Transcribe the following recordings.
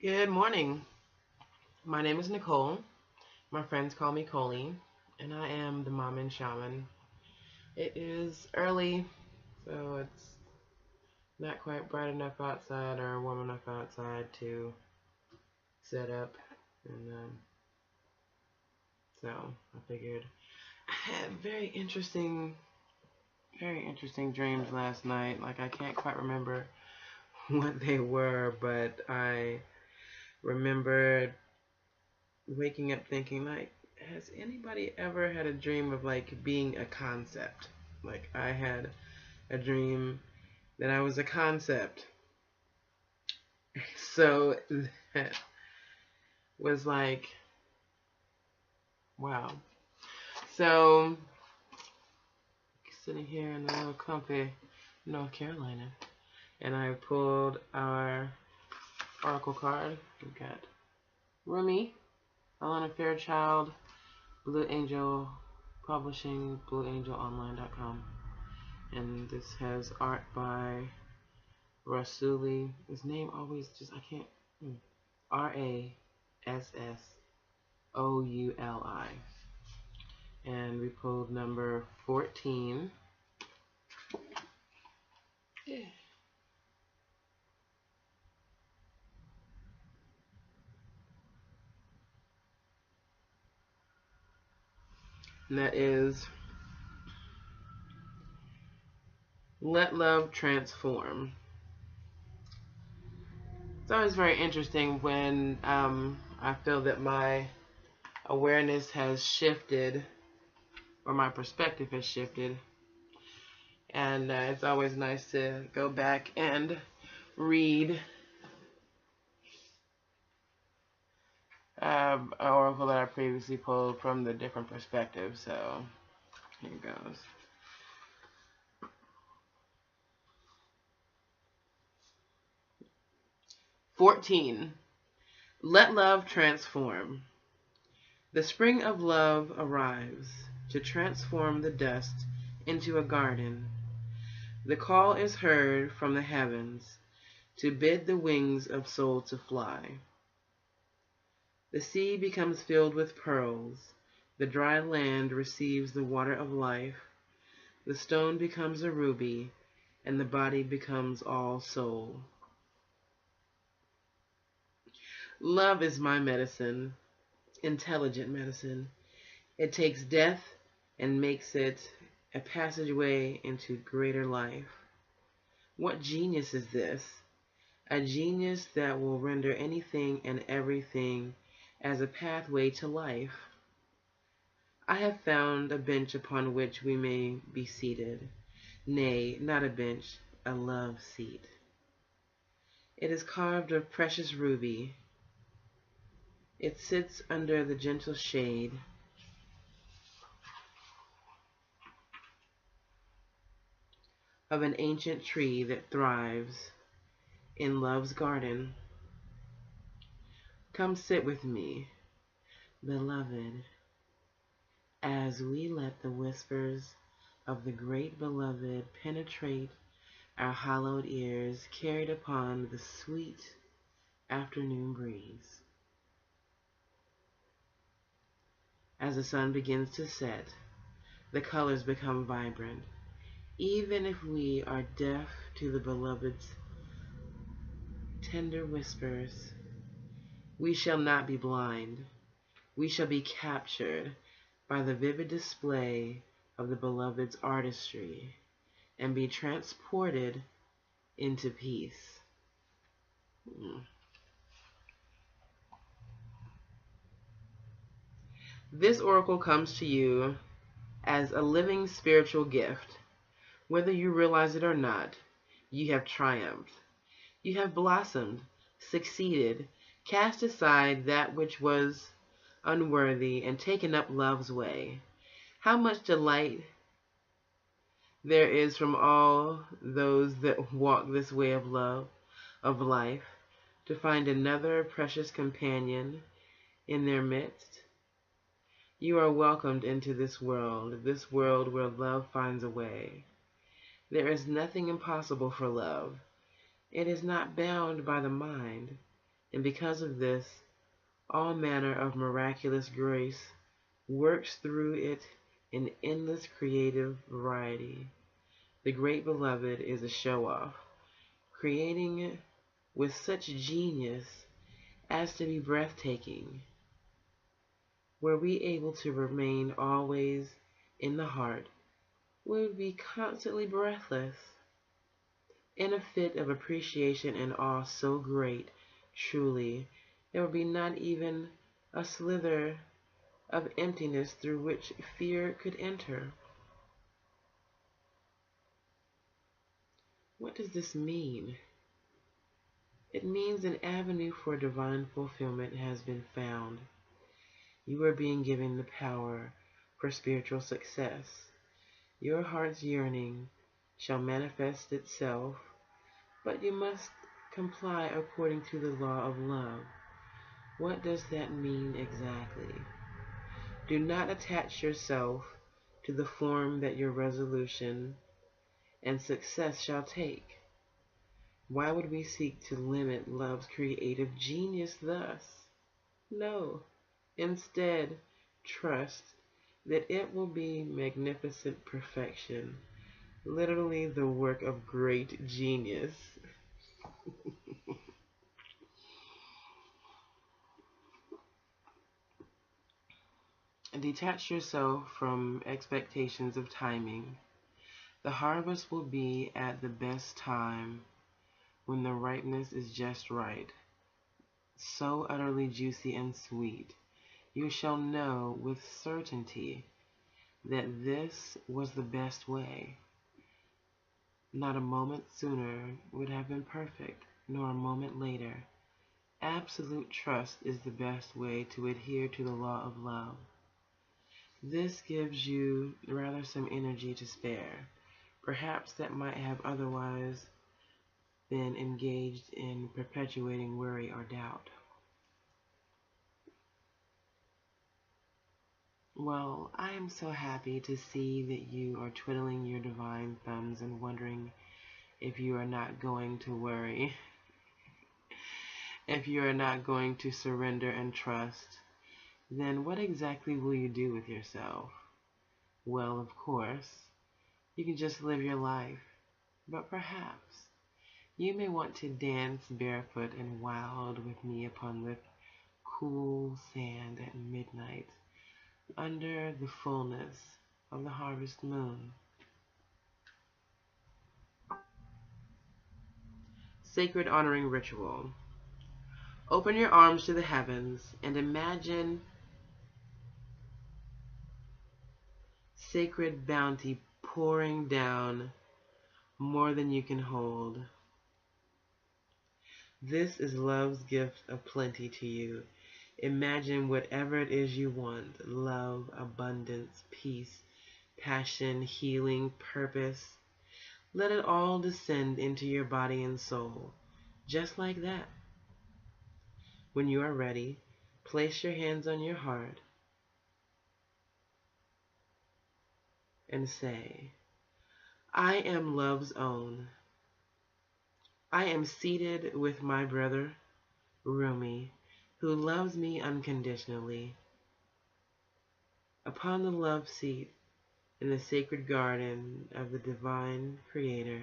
Good morning. My name is Nicole. My friends call me Coley, and I am the MomInShaman. It is early, so it's not quite bright enough outside or warm enough outside to set up, and so I figured I had very interesting dreams last night. Like I can't quite remember what they were, but I remembered waking up thinking like, has anybody ever had a dream of like being a concept? Like I had a dream that I was a concept. So that was like, wow. So sitting here in a little comfy North Carolina, and I pulled our oracle card. We've got Rumi, Alana Fairchild, Blue Angel Publishing, BlueAngelOnline.com. And this has art by Rasuli. His name always just, I can't. Rassouli. And we pulled number 14. Yeah. And that is Let Love Transform. It's always very interesting when I feel that my awareness has shifted or my perspective has shifted. And it's always nice to go back and read an oracle that I previously pulled from the different perspectives. So here goes. 14. Let love transform. The spring of love arrives to transform the dust into a garden. The call is heard from the heavens to bid the wings of soul to fly. The sea becomes filled with pearls. The dry land receives the water of life. The stone becomes a ruby, and the body becomes all soul. Love is my medicine, intelligent medicine. It takes death and makes it a passageway into greater life. What genius is this? A genius that will render anything and everything as a pathway to life. I have found a bench upon which we may be seated. Nay, not a bench, a love seat. It is carved of precious ruby. It sits under the gentle shade of an ancient tree that thrives in love's garden. Come sit with me, beloved, as we let the whispers of the great beloved penetrate our hallowed ears, carried upon the sweet afternoon breeze. As the sun begins to set, the colors become vibrant. Even if we are deaf to the beloved's tender whispers, we shall not be blind. We shall be captured by the vivid display of the beloved's artistry and be transported into peace. This oracle comes to you as a living spiritual gift. Whether you realize it or not, you have triumphed. You have blossomed, succeeded, cast aside that which was unworthy, and taken up love's way. How much delight there is from all those that walk this way of love, of life, to find another precious companion in their midst. You are welcomed into this world where love finds a way. There is nothing impossible for love. It is not bound by the mind. And because of this, all manner of miraculous grace works through it in endless creative variety. The great beloved is a show-off, creating with such genius as to be breathtaking. Were we able to remain always in the heart, we would be constantly breathless. In a fit of appreciation and awe so great, truly, there would be not even a slither of emptiness through which fear could enter. What does this mean? It means an avenue for divine fulfillment has been found. You are being given the power for spiritual success. Your heart's yearning shall manifest itself, but you must comply according to the law of love. What does that mean exactly? Do not attach yourself to the form that your resolution and success shall take. Why would we seek to limit love's creative genius thus? No. Instead, trust that it will be magnificent perfection, literally the work of great genius. Detach yourself from expectations of timing. The harvest will be at the best time, when the ripeness is just right, so utterly juicy and sweet. You shall know with certainty that this was the best way. Not a moment sooner would have been perfect, nor a moment later. Absolute trust is the best way to adhere to the law of love. This gives you rather some energy to spare, perhaps that might have otherwise been engaged in perpetuating worry or doubt. Well, I am so happy to see that you are twiddling your divine thumbs and wondering if you are not going to worry, if you are not going to surrender and trust. Then what exactly will you do with yourself? Well, of course, you can just live your life, but perhaps you may want to dance barefoot and wild with me upon the cool sand at midnight, under the fullness of the harvest moon. Sacred honoring ritual. Open your arms to the heavens and imagine sacred bounty pouring down more than you can hold. This is love's gift of plenty to you. Imagine whatever it is you want: love, abundance, peace, passion, healing, purpose. Let it all descend into your body and soul, just like that. When you are ready, place your hands on your heart and say, I am love's own. I am seated with my brother, Rumi, who loves me unconditionally. Upon the love seat in the sacred garden of the divine Creator,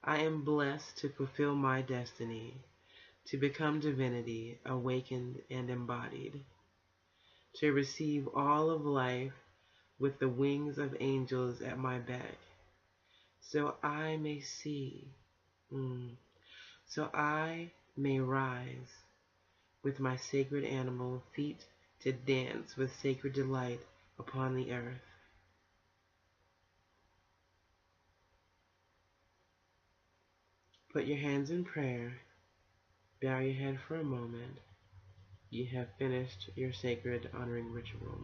I am blessed to fulfill my destiny, to become divinity, awakened and embodied, to receive all of life with the wings of angels at my back, so I may see, so I may rise with my sacred animal feet to dance with sacred delight upon the earth. Put your hands in prayer, bow your head for a moment. You have finished your sacred honoring ritual.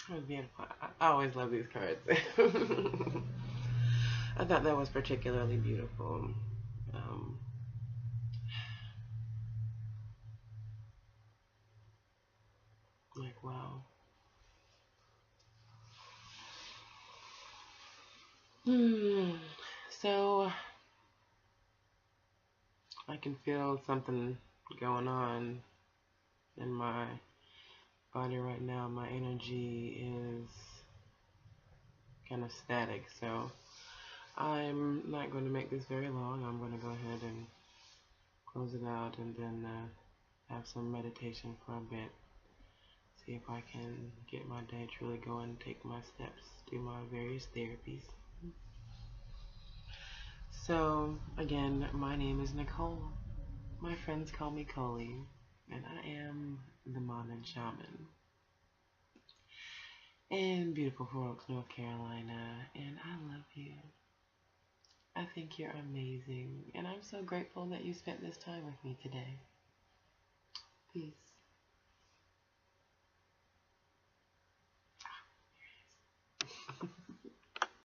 Oh, beautiful. I always love these cards. I thought that was particularly beautiful. Um, like, wow. So I can feel something going on in my body right now. My energy is kind of static, so I'm not going to make this very long. I'm going to go ahead and close it out and then have some meditation for a bit. See if I can get my day truly going, take my steps, do my various therapies. So, again, my name is Nicole. My friends call me Coley, and I am the MomInShaman in beautiful Fort Oaks, North Carolina, and I love you. I think you're amazing, and I'm so grateful that you spent this time with me today. Peace.